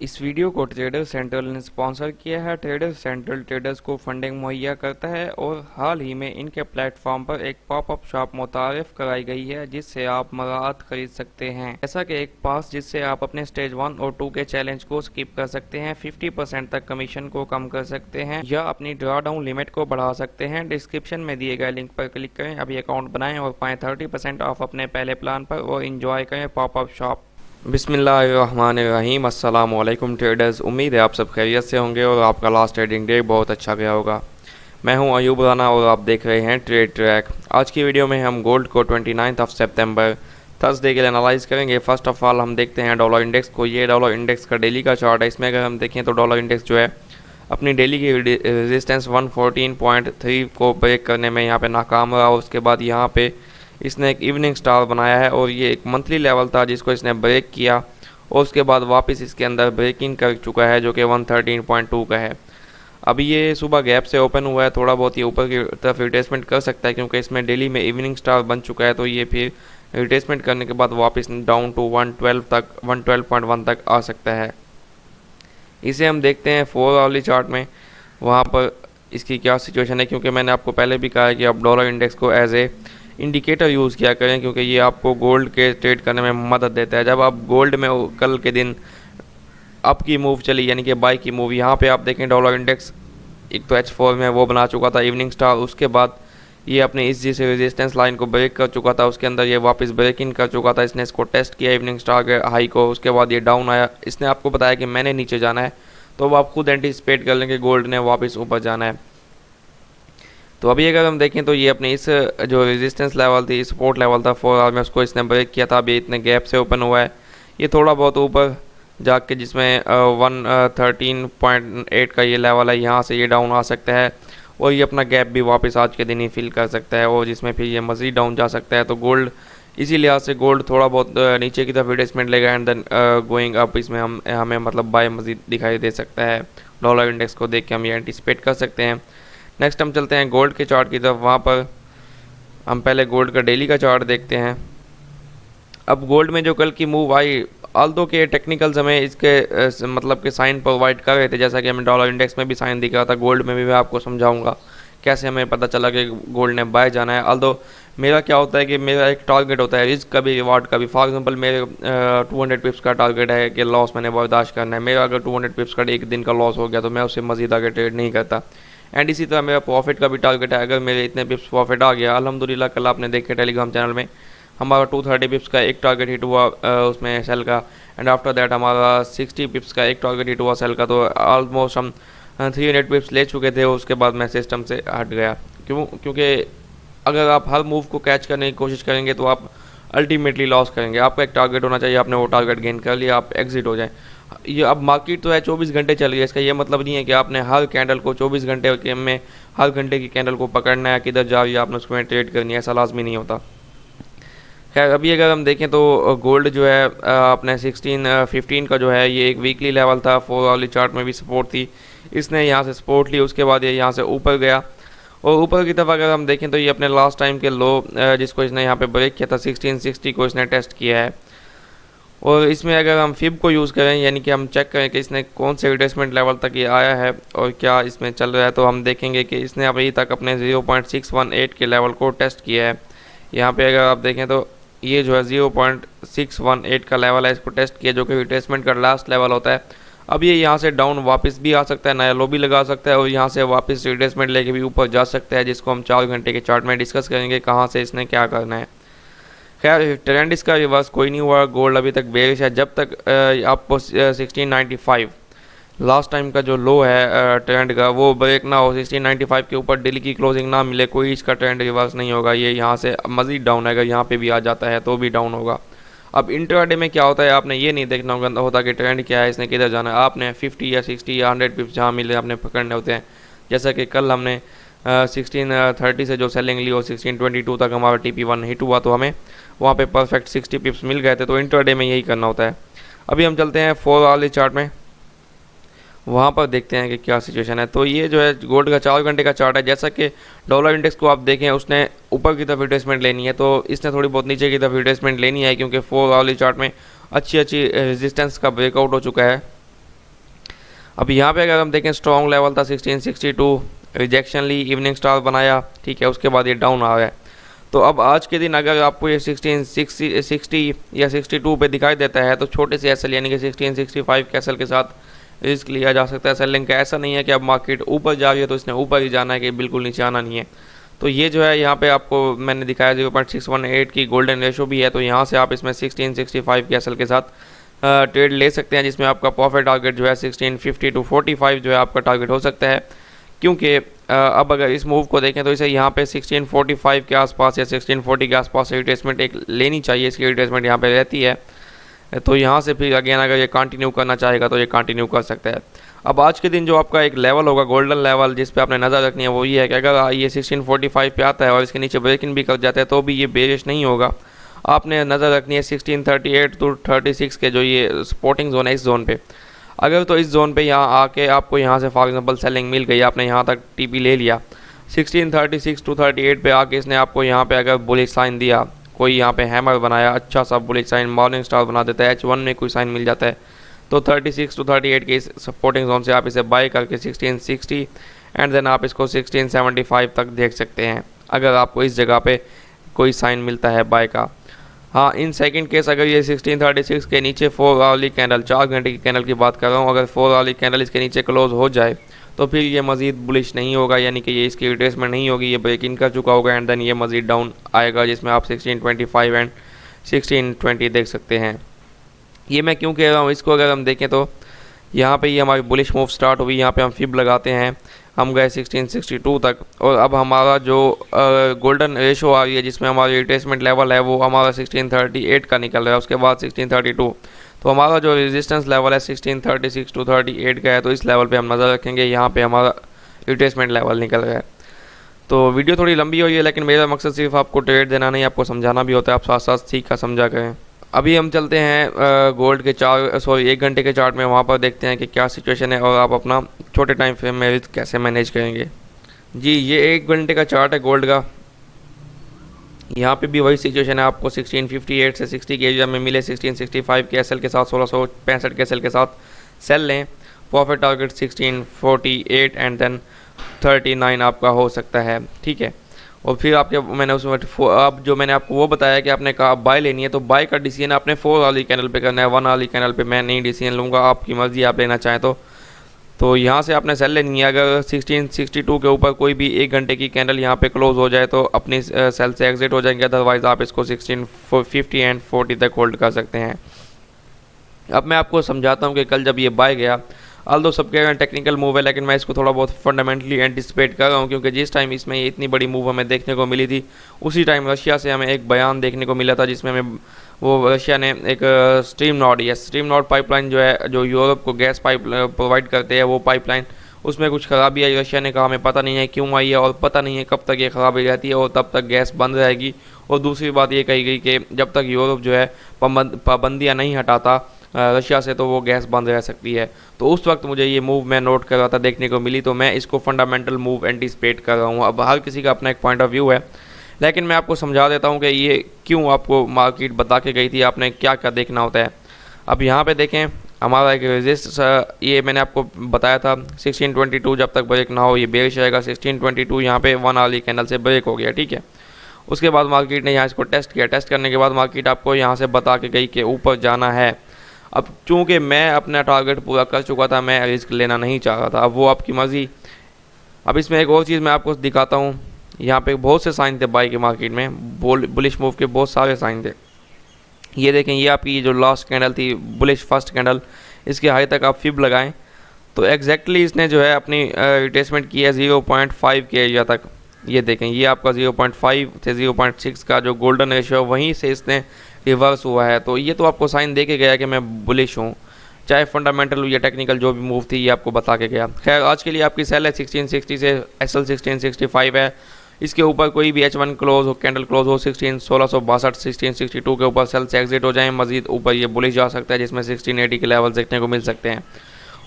इस वीडियो को trader central ने स्पॉन्सर किया है। ट्रेडर सेंट्रल ट्रेडर्स को फंडिंग मुहैया करता है और हाल ही में इनके प्लेटफॉर्म पर एक पॉपअप शॉप मुतारिफ कराई गई है जिससे आप मराहत खरीद सकते हैं। ऐसा कि एक पास जिससे आप अपने स्टेज 1 और 2 के चैलेंज को स्किप कर सकते हैं, 50% तक कमीशन को कम कर सकते हैं या अपनी ड्रॉ डाउन लिमिट को बढ़ा सकते हैं। डिस्क्रिप्शन में दिए गए लिंक पर क्लिक करें, अभी अकाउंट बनाएं और पाएं 30% ऑफ अपने पहले प्लान पर और इंजॉय करें पॉपअप शॉप। बिस्मिल्लाहिर्रहमानिर्रहीम। अस्सलाम वालेकुम ट्रेडर्स, उम्मीद है आप सब खैरियत से होंगे और आपका लास्ट ट्रेडिंग डे बहुत अच्छा गया होगा। मैं हूं अयूब राना और आप देख रहे हैं ट्रेड ट्रैक। आज की वीडियो में हम गोल्ड को 29 सितंबर थर्सडे के लिए एनालाइज करेंगे। फर्स्ट ऑफ ऑल हम देखते हैं डॉलर इंडेक्स को। ये डॉलर इंडेक्स का डेली का चार्ट है। इसमें अगर हम देखें तो डॉलर इंडेक्स जो है अपनी डेली की रेजिस्टेंस 114.3 को ब्रेक करने में यहाँ पे नाकाम रहा। उसके बाद यहाँ पे इसने एक इवनिंग स्टार बनाया है और ये एक मंथली लेवल था जिसको इसने ब्रेक किया और उसके बाद वापस इसके अंदर ब्रेकिंग कर चुका है जो कि 113.2 का है। अभी ये सुबह गैप से ओपन हुआ है, थोड़ा बहुत ये ऊपर की तरफ रिट्रेसमेंट कर सकता है क्योंकि इसमें डेली में इवनिंग स्टार बन चुका है। तो ये फिर रिट्रेसमेंट करने के बाद वापस डाउन टू 112.1 तक आ सकता है। इसे हम देखते हैं 4 आवरली चार्ट में, वहाँ पर इसकी क्या सिचुएशन है, क्योंकि मैंने आपको पहले भी कहा है कि आप डॉलर इंडेक्स को एज ए इंडिकेटर यूज़ किया करें क्योंकि ये आपको गोल्ड के ट्रेड करने में मदद देता है। जब आप गोल्ड में कल के दिन अप की मूव चली यानी कि बाई की मूव, यहाँ पे आप देखें डॉलर इंडेक्स एक तो H4 में वो बना चुका था इवनिंग स्टार, उसके बाद ये अपने इस जैसे रेजिस्टेंस लाइन को ब्रेक कर चुका था, उसके अंदर ये वापस ब्रेक इन कर चुका था। इसने इसको टेस्ट किया इवनिंग स्टार के हाई को, उसके बाद ये डाउन आया। इसने आपको बताया कि मैंने नीचे जाना है, तो अब आप खुद एंटिसिपेट कर लेंगे गोल्ड ने वापस ऊपर जाना है। तो अभी अगर हम देखें तो ये अपने इस जो रेजिस्टेंस लेवल थी, सपोर्ट लेवल था 4 आवर में, उसको इसने ब्रेक किया था। अभी इतने गैप से ओपन हुआ है, ये थोड़ा बहुत ऊपर जाके जिसमें 113.8 का ये लेवल है, यहाँ से ये डाउन आ सकता है और ये अपना गैप भी वापस आज के दिन ही फिल कर सकता है और जिसमें फिर ये मज़ीद डाउन जा सकता है। तो गोल्ड इसी लिहाज से गोल्ड थोड़ा बहुत नीचे की तरफ रिट्रेसमेंट लेगा एंड देन गोइंग अप, इसमें हमें मतलब बाय मज़ीद दिखाई दे सकता है। डॉलर इंडेक्स को देख के हम ये एंटिसिपेट कर सकते हैं। नेक्स्ट हम चलते हैं गोल्ड के चार्ट की तरफ। वहाँ पर हम पहले गोल्ड का डेली का चार्ट देखते हैं। अब गोल्ड में जो कल की मूव आई, आल्दो के टेक्निकल्स हमें इसके मतलब के साइन प्रोवाइड कर रहे थे, जैसा कि हमें डॉलर इंडेक्स में भी साइन दिख रहा था। गोल्ड में भी मैं आपको समझाऊंगा कैसे हमें पता चला कि गोल्ड ने बाय जाना है। आल्दो मेरा क्या होता है कि मेरा एक टारगेट होता है रिस्क का भी रिवार्ड का भी। फॉर एग्जांपल मेरे 200 पिप्स का टारगेट है कि लॉस मैंने बर्दाश्त करना है। मेरा अगर 200 पिप्स का एक दिन का लॉस हो गया तो मैं उससे मज़ीद आगे ट्रेड नहीं करता। एंड इसी तरह मेरा प्रॉफिट का भी टारगेट है। अगर मेरे इतने पिप्स प्रॉफिट आ गया, अल्हम्दुलिल्लाह कल आपने देखे टेलीग्राम चैनल में हमारा 230 पिप्स का एक टारगेट हिट हुआ उसमें सेल का, एंड आफ्टर दैट हमारा 60 पिप्स का एक टारगेट हिट हुआ सेल का। तो ऑलमोस्ट हम 300 पिप्स ले चुके थे। उसके बाद मैं सिस्टम से हट गया। क्योंकि अगर आप हर मूव को कैच करने की कोशिश करेंगे तो आप अल्टीमेटली लॉस करेंगे। आपका एक टारगेट होना चाहिए, आपने वो टारगेट गेन कर लिया, आप एग्जिट हो जाएं। ये अब मार्केट तो है 24 घंटे चल रही है, इसका ये मतलब नहीं है कि आपने हर कैंडल को 24 घंटे के में हर घंटे की कैंडल को पकड़ना है, किधर जा रही है आपने उसको ट्रेड करनी है, ऐसा लाजमी नहीं होता। खैर अभी अगर हम देखें तो गोल्ड जो है अपने 16-15 का जो है ये एक वीकली लेवल था। 4 वाली चार्ट में भी सपोर्ट थी, इसने यहाँ से सपोर्ट ली, उसके बाद ये यहाँ से ऊपर गया और ऊपर की तरफ अगर हम देखें तो ये अपने लास्ट टाइम के लो जिसको इसने यहाँ पे ब्रेक किया था 1660 को इसने टेस्ट किया है। और इसमें अगर हम फिब को यूज़ करें यानी कि हम चेक करें कि इसने कौन से रिट्रेसमेंट लेवल तक ये आया है और क्या इसमें चल रहा है, तो हम देखेंगे कि इसने अभी तक अपने 0.618 के लेवल को टेस्ट किया है। यहाँ पे अगर आप देखें तो ये जो है 0.618 का लेवल है, इसको टेस्ट किया जो कि रिट्रेसमेंट का लास्ट लेवल होता है। अब ये यहाँ से डाउन वापस भी आ सकता है, नया लो भी लगा सकता है और यहाँ से वापस रिट्रेसमेंट लेके भी ऊपर जा सकता है, जिसको हम 4 घंटे के चार्ट में डिस्कस करेंगे कहाँ से इसने क्या करना है। खैर ट्रेंड इसका रिवर्स कोई नहीं हुआ, गोल्ड अभी तक बेरिश है। जब तक आपको 1695 लास्ट टाइम का जो लो है ट्रेंड का वो ब्रेक ना हो, 1695 के ऊपर डेली की क्लोजिंग ना मिले, कोई इसका ट्रेंड रिवर्स नहीं होगा। ये यहाँ से मज़ीद डाउन आएगा, यहाँ पे भी आ जाता है तो भी डाउन होगा। अब इंट्राडे में क्या होता है आपने ये नहीं देखना होता कि ट्रेंड क्या है, इसने किधर जाना है। आपने 50 या 60 या 100 पिप्स जहाँ मिले आपने पकड़ने होते हैं। जैसा कि कल हमने 1630 से जो सेलिंग ली और 1622 तक हमारा TP1 हिट हुआ तो हमें वहाँ पे परफेक्ट 60 पिप्स मिल गए थे। तो इंट्राडे में यही करना होता है। अभी हम चलते हैं 4 वाले चार्ट में, वहाँ पर देखते हैं कि क्या सिचुएशन है। तो ये जो है गोल्ड का 4 घंटे का चार्ट है। जैसा कि डॉलर इंडेक्स को आप देखें उसने ऊपर की तरफ रिट्रेसमेंट लेनी है, तो इसने थोड़ी बहुत नीचे की तरफ रिट्रेसमेंट लेनी है क्योंकि 4 वाली चार्ट में अच्छी रेजिस्टेंस का ब्रेकआउट हो चुका है। अब यहाँ पे अगर हम देखें स्ट्रॉन्ग लेवल था 1662, रिजेक्शन ली, इवनिंग स्टार बनाया, ठीक है, उसके बाद ये डाउन आ गया। तो अब आज के दिन अगर आपको ये 1660 या 62 पे दिखाई देता है तो छोटे से एसएल यानी कि 1665 के एसएल के साथ रिस्क लिया जा सकता है सेलिंग का। ऐसा नहीं है कि अब मार्केट ऊपर जा रही है तो इसने ऊपर ही जाना है, कि बिल्कुल नीचे आना नहीं है। तो ये जो है यहाँ पे आपको मैंने दिखाया 0.618 की गोल्डन रेशो भी है, तो यहाँ से आप इसमें 1665 के एसएल के साथ ट्रेड ले सकते हैं, जिसमें आपका प्रॉफिट टारगेट जो है 1650 टू 45 जो है आपका टारगेट हो सकता है। क्योंकि अब अगर इस मूव को देखें तो इसे यहाँ पे 1645 के आसपास या 1640 के आसपास रिट्रेसमेंट एक लेनी चाहिए, इसकी रिट्रेसमेंट यहाँ पे रहती है। तो यहाँ से फिर अगेन अगर ये कंटिन्यू करना चाहेगा तो ये कंटिन्यू कर सकता है। अब आज के दिन जो आपका एक लेवल होगा गोल्डन लेवल जिस पे आपने नज़र रखनी है वो ये है कि अगर ये 1645 पे आता है और इसके नीचे ब्रेक इन भी कर जाता है तो भी ये बेरिश नहीं होगा। आपने नज़र रखनी है 1638 टू 36 के जो ये सपोर्टिंग जोन है इस जोन पे। अगर तो इस जोन पे यहाँ आके आपको यहाँ से फॉर एग्जांपल सेलिंग मिल गई, आपने यहाँ तक टीपी ले लिया, 1636 टू 38 पे आके इसने आपको यहाँ पे अगर बुलिश साइन दिया, कोई यहाँ पे हैमर बनाया, अच्छा सा बुलिश साइन मॉर्निंग स्टार बना देता है, H1 में कोई साइन मिल जाता है, तो 36 टू 38 के इस सपोर्टिंग जोन से आप इसे बाय करके 1660 एंड देन आप इसको 1675 तक देख सकते हैं अगर आपको इस जगह पे कोई साइन मिलता है बाय का। हाँ, इन सेकंड केस अगर ये 1636 के नीचे 4 आवरली कैंडल 4 घंटे की कैंडल की बात कर रहा हूँ, अगर 4 आवरली कैंडल इसके नीचे क्लोज हो जाए तो फिर ये मज़ीद बुलिश नहीं होगा, यानी कि ये इसकी रिट्रेसमेंट नहीं होगी, ये ब्रेक इन कर चुका होगा एंड देन ये मज़ीद डाउन आएगा जिसमें आप 1625 एंड 1620 देख सकते हैं। ये मैं क्यों कह रहा हूँ, इसको अगर हम देखें तो यहाँ पे ये हमारी बुलिश मूव स्टार्ट हुई, यहाँ पे हम फिब लगाते हैं, हम गए 1662 तक और अब हमारा जो गोल्डन रेशो आ रही है जिसमें हमारी रिट्रेसमेंट लेवल है वो हमारा 1638 का निकल रहा है, उसके बाद 1632। तो हमारा जो रेजिस्टेंस लेवल है 1636 टू 38 का है, तो इस लेवल पे हम नज़र रखेंगे, यहाँ पे हमारा रिट्रेसमेंट लेवल निकल रहा है। तो वीडियो थोड़ी लंबी हुई है लेकिन मेरा मकसद सिर्फ आपको ट्रेड देना नहीं, आपको समझाना भी होता है, आप साथ साथ सीख का समझा करें। अभी हम चलते हैं गोल्ड के 1 घंटे के चार्ट में, वहाँ पर देखते हैं कि क्या सिचुएशन है और आप अपना छोटे टाइम फ्रेम में रिस्क कैसे मैनेज करेंगे। जी, ये 1 घंटे का चार्ट है गोल्ड का। यहाँ पे भी वही सिचुएशन है, आपको 1658 से 60 के एरिया में मिले 1665 के एसएल के साथ 1665 के एसएल के साथ सेल लें, प्रॉफिट टारगेट 1648 एंड देन 39 आपका हो सकता है, ठीक है। और फिर आपके मैंने उसमें अब जो मैंने आपको वो बताया कि आपने कहा बाय लेनी है, तो बाय का डिसीजन आपने 4 वाली कैंडल पे करना है, 1 वाली कैंडल पे मैं नहीं डिसीजन लूँगा, आपकी मर्जी, आप लेना चाहें तो यहाँ से आपने सेल लेनी है। अगर 1662 के ऊपर कोई भी 1 घंटे की कैंडल यहाँ पे क्लोज हो जाए तो अपनी सेल से एग्जिट हो जाएंगे, अदरवाइज़ आप इसको 1650 एंड 40 तक होल्ड कर सकते हैं। अब मैं आपको समझाता हूँ कि कल जब ये बाय गया, ऑल्दो सबके टेक्निकल मूव है लेकिन मैं इसको थोड़ा बहुत फंडामेंटली एंटिसिपेट कर रहा हूँ, क्योंकि जिस टाइम इसमें ये इतनी बड़ी मूव हमें देखने को मिली थी उसी टाइम रशिया से हमें एक बयान देखने को मिला था जिसमें हमें वो रशिया ने एक स्ट्रीम नॉर्ड पाइपलाइन जो है, जो यूरोप को गैस पाइप प्रोवाइड करते हैं, वो पाइपलाइन उसमें कुछ खराबी आई, रशिया ने कहा हमें पता नहीं है क्यों आई है और पता नहीं है कब तक ये खराबी रहती है और तब तक गैस बंद रहेगी। और दूसरी बात ये कही गई कि जब तक यूरोप जो है पाबंदियाँ नहीं हटाता रशिया से तो वो गैस बंद रह सकती है। तो उस वक्त मुझे ये मूव मैं नोट कर रहा था, देखने को मिली, तो मैं इसको फंडामेंटल मूव एंटिसिपेट कर रहा हूँ। अब हर किसी का अपना एक पॉइंट ऑफ व्यू है, लेकिन मैं आपको समझा देता हूँ कि ये क्यों आपको मार्केट बता के गई थी, आपने क्या क्या देखना होता है। अब यहाँ पे देखें हमारा एक रेजिस्ट, ये मैंने आपको बताया था 1622 जब तक ब्रेक ना हो ये बेरिश रहेगा। 1622 यहाँ पे 1 वाली कैंडल से ब्रेक हो गया, ठीक है। उसके बाद मार्केट ने यहाँ इसको टेस्ट किया, टेस्ट करने के बाद मार्केट आपको यहाँ से बता के गई कि ऊपर जाना है। अब चूँकि मैं अपना टारगेट पूरा कर चुका था, मैं रिस्क लेना नहीं चाह रहा था, अब वो आपकी मर्ज़ी। अब इसमें एक और चीज़ मैं आपको दिखाता हूँ, यहाँ पे बहुत से साइन थे बाई के मार्केट में, बुलिश मूव के बहुत सारे साइन थे। ये देखें, ये आपकी जो लास्ट कैंडल थी बुलिश फर्स्ट कैंडल, इसके हाई तक आप फिब लगाएं तो एग्जैक्टली इसने जो है अपनी रिट्रेसमेंट की है 0.5 के एरिया तक। ये देखें, ये आपका 0.5 से 0.6 का जो गोल्डन रेशियो वहीं से इसने रिवर्स हुआ है। तो ये तो आपको साइन दे के गया कि मैं बुलिश हूँ, चाहे फंडामेंटल या टेक्निकल जो भी मूव थी ये आपको बता के गया। खैर आज के लिए आपकी सेल है 1660 से एसएल 1665 है, इसके ऊपर कोई भी H1 क्लोज हो, कैंडल क्लोज हो 1662 1662 के ऊपर सेल से एग्जिट हो जाए, मजीद ऊपर ये बुलिश जा सकता है जिसमें 1680 के लेवल देखने को मिल सकते हैं।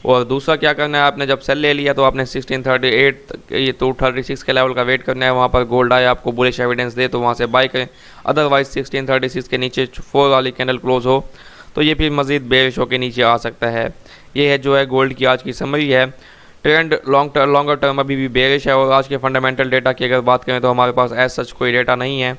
और दूसरा क्या करना है, आपने जब सेल ले लिया तो आपने 1638 ये 236 के लेवल का वेट करना है, वहाँ पर गोल्ड आए आपको बुलिश एविडेंस दे तो वहाँ से बाय करें, अदरवाइज 1636 के नीचे 4 वाली कैंडल क्लोज हो तो ये फिर मज़ीद बेरिश होकर नीचे आ सकता है। ये है जो है गोल्ड की आज की समरी है। ट्रेंड लॉन्गर टर्म अभी भी बेरिश है और आज के फंडामेंटल डेटा की अगर बात करें तो हमारे पास एज सच कोई डेटा नहीं है।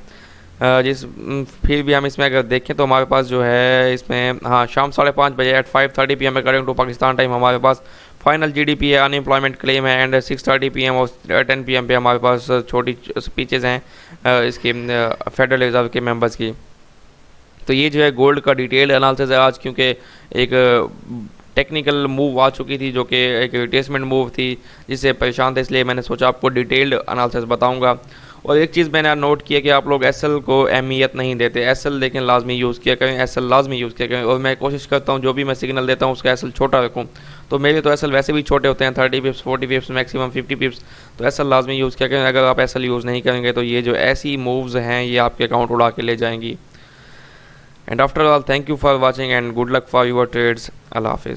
फिर भी हम इसमें अगर देखें तो हमारे पास जो है इसमें हाँ शाम 5:30 बजे at 5:30 PM according to Pakistan time हमारे पास फाइनल जीडीपी है, अनएम्प्लॉयमेंट क्लेम है एंड 6:30 PM और 10 PM पे हमारे पास छोटी स्पीचेज़ हैं इसके फेडरल रिजर्व के मेंबर्स की। तो ये जो है गोल्ड का डिटेल एनालिसिस है आज, क्योंकि एक टेक्निकल मूव आ चुकी थी जो कि एक रिट्रेसमेंट मूव थी जिससे परेशान थे, इसलिए मैंने सोचा आपको डिटेल्ड एनालिसिस बताऊंगा। और एक चीज़ मैंने नोट किया कि आप लोग एसएल को अहमियत नहीं देते। एसएल लेकिन लाजमी यूज़ किया करें, एसएल लाजमी यूज़ किया करें। और मैं कोशिश करता हूँ जो भी मैं सिग्नल देता हूँ उसका एसएल छोटा रखूँ। तो मेरे तो एसएल वैसे भी छोटे होते हैं, 30 पिप्स 40 पिप्स मैक्सिमम 50 पिप्स। तो एसएल लाजमी यूज़ किया करें। अगर आप एसएल यूज़ नहीं करेंगे तो ये जो ऐसी मूव्स हैं ये आपके अकाउंट उड़ा के ले जाएंगी। And after all thank you for watching and good luck for your trades. अल्लाह हाफिज़।